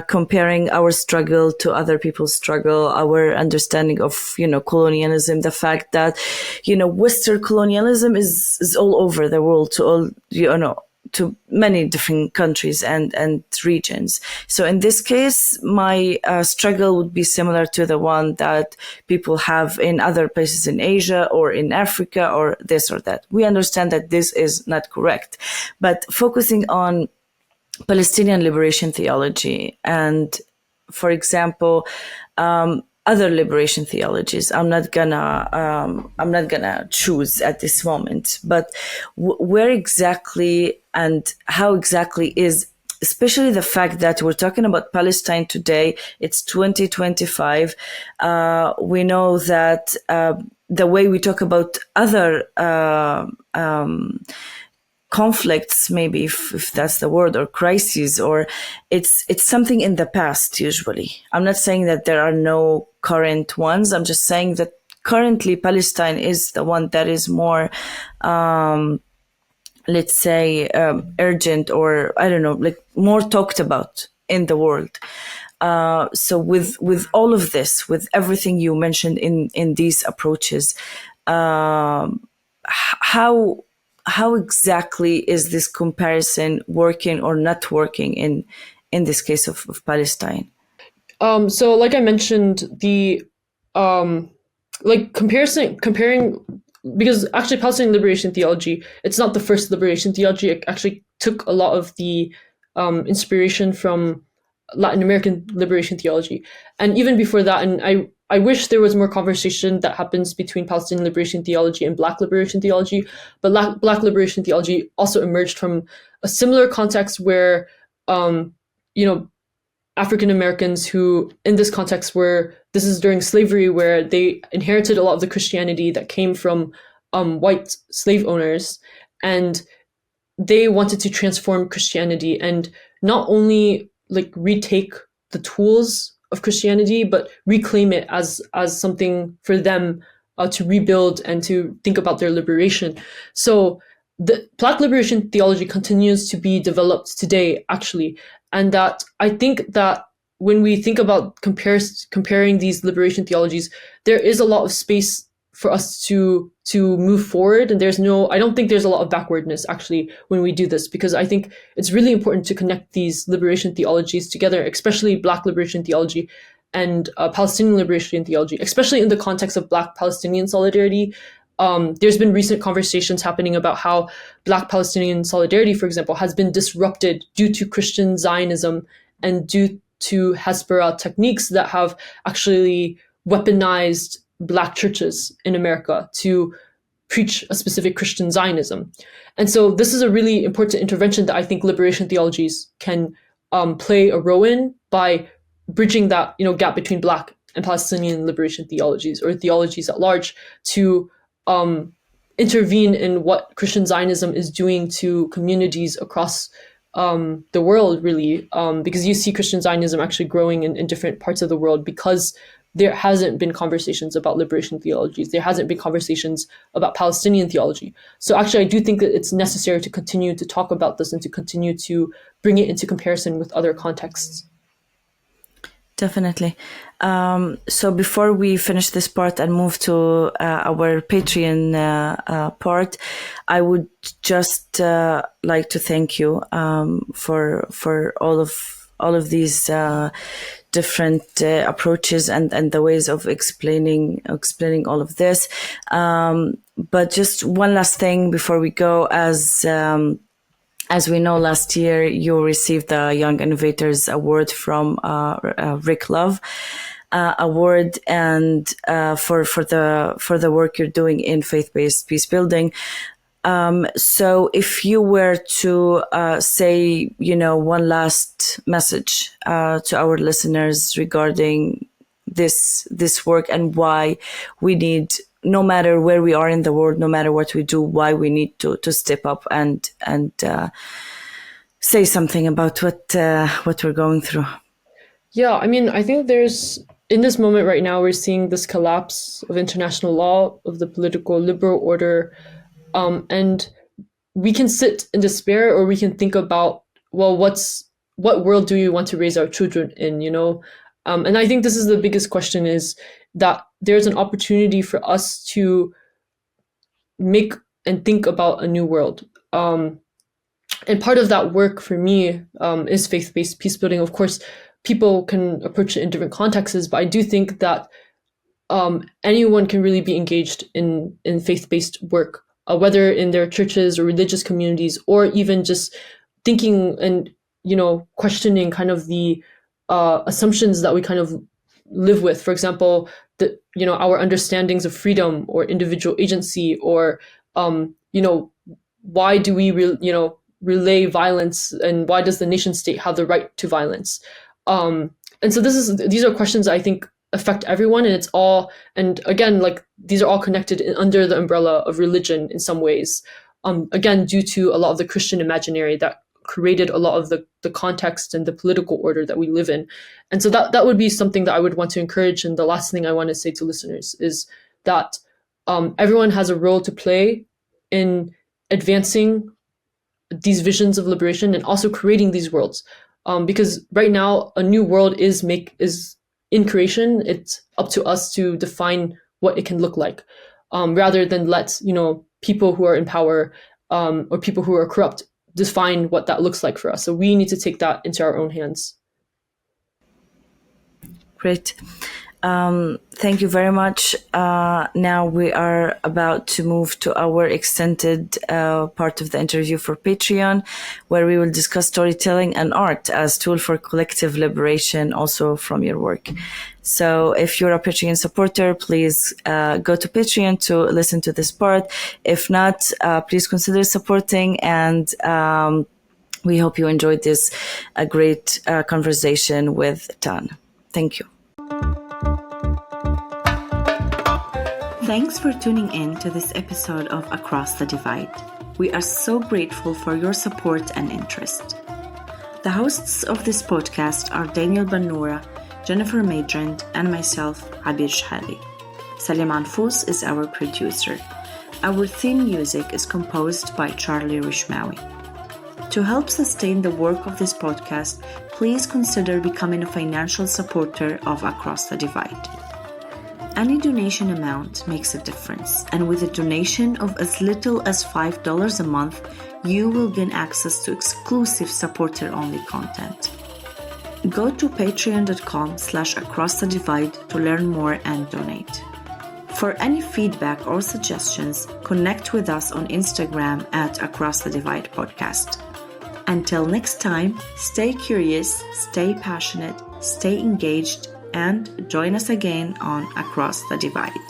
Comparing our struggle to other people's struggle, our understanding of, colonialism, the fact that, Western colonialism is all over the world, to all, to many different countries and regions. So in this case, my struggle would be similar to the one that people have in other places in Asia or in Africa or this or that. We understand that this is not correct, but focusing on Palestinian liberation theology and, for example, other liberation theologies, I'm not gonna choose at this moment, but where exactly and how exactly is, especially the fact that we're talking about Palestine today, it's 2025. We know that the way we talk about other conflicts, maybe if that's the word, or crises, or it's something in the past usually. I'm not saying that there are no current ones. I'm just saying that currently Palestine is the one that is more, let's say, urgent, or I don't know, like more talked about in the world. So with all of this, with everything you mentioned in these approaches, how exactly is this comparison working or not working in this case of Palestine? So like I mentioned, the comparing, because actually Palestinian liberation theology, it's not the first liberation theology. It actually took a lot of the inspiration from Latin American liberation theology. And even before that, and I wish there was more conversation that happens between Palestinian liberation theology and Black liberation theology, but Black liberation theology also emerged from a similar context where, African Americans who, in this context this is during slavery, where they inherited a lot of the Christianity that came from white slave owners, and they wanted to transform Christianity and not only like retake the tools of Christianity, but reclaim it as something for them to rebuild and to think about their liberation. So the Black liberation theology continues to be developed today, actually. And that I think that when we think about comparing these liberation theologies, there is a lot of space for us to move forward. And I don't think there's a lot of backwardness actually when we do this, because I think it's really important to connect these liberation theologies together, especially Black liberation theology and Palestinian liberation theology, especially in the context of Black Palestinian solidarity. There's been recent conversations happening about how Black Palestinian solidarity, for example, has been disrupted due to Christian Zionism and due to Hezbollah techniques that have actually weaponized Black churches in America to preach a specific Christian Zionism. And so this is a really important intervention that I think liberation theologies can play a role in by bridging that gap between Black and Palestinian liberation theologies, or theologies at large, to intervene in what Christian Zionism is doing to communities across the world, really, because you see Christian Zionism actually growing in different parts of the world because there hasn't been conversations about liberation theologies. There hasn't been conversations about Palestinian theology. So actually, I do think that it's necessary to continue to talk about this and to continue to bring it into comparison with other contexts. Definitely. So before we finish this part and move to our Patreon part, I would just like to thank you for all of these different approaches and the ways of explaining all of this. But just one last thing before we go, as we know, last year you received the Young Innovators Award from Rick Love Award, and for the work you're doing in faith-based peace building. So if you were to say, one last message to our listeners regarding this work and why we need, no matter where we are in the world, no matter what we do, why we need to step up and say something about what we're going through. Yeah, I mean, I think in this moment right now, we're seeing this collapse of international law, of the political liberal order, and we can sit in despair, or we can think about, well, what world do we want to raise our children in, And I think this is the biggest question, is that there's an opportunity for us to make and think about a new world. And part of that work for me is faith-based peacebuilding. Of course, people can approach it in different contexts, but I do think that anyone can really be engaged in faith-based work, whether in their churches or religious communities, or even just thinking and, questioning kind of the assumptions that we kind of live with. For example, our understandings of freedom or individual agency, or, why do we, relay violence, and why does the nation state have the right to violence? And so these are questions that I think affect everyone, and again, like, these are all connected under the umbrella of religion in some ways. Again, due to a lot of the Christian imaginary that created a lot of the context and the political order that we live in. And so that would be something that I would want to encourage. And the last thing I want to say to listeners is that everyone has a role to play in advancing these visions of liberation and also creating these worlds. Because right now, a new world is in creation. It's up to us to define what it can look like, rather than let people who are in power or people who are corrupt define what that looks like for us. So we need to take that into our own hands. Great. Thank you very much. Now we are about to move to our extended part of the interview for Patreon, where we will discuss storytelling and art as tool for collective liberation, also from your work. So if you're a Patreon supporter, please go to Patreon to listen to this part. If not, please consider supporting, and we hope you enjoyed this great conversation with Tan. Thank you. Thanks for tuning in to this episode of Across the Divide. We are so grateful for your support and interest. The hosts of this podcast are Daniel Bannoura, Jennifer Madrand, and myself, Abeer Shhali. Salim Anfous is our producer. Our theme music is composed by Charlie Rishmawi. To help sustain the work of this podcast, please consider becoming a financial supporter of Across the Divide. Any donation amount makes a difference, and with a donation of as little as $5 a month, you will gain access to exclusive supporter-only content. Go to patreon.com/acrossthedivide to learn more and donate. For any feedback or suggestions, connect with us on Instagram at Across the Divide Podcast. Until next time, stay curious, stay passionate, stay engaged, and join us again on Across the Divide.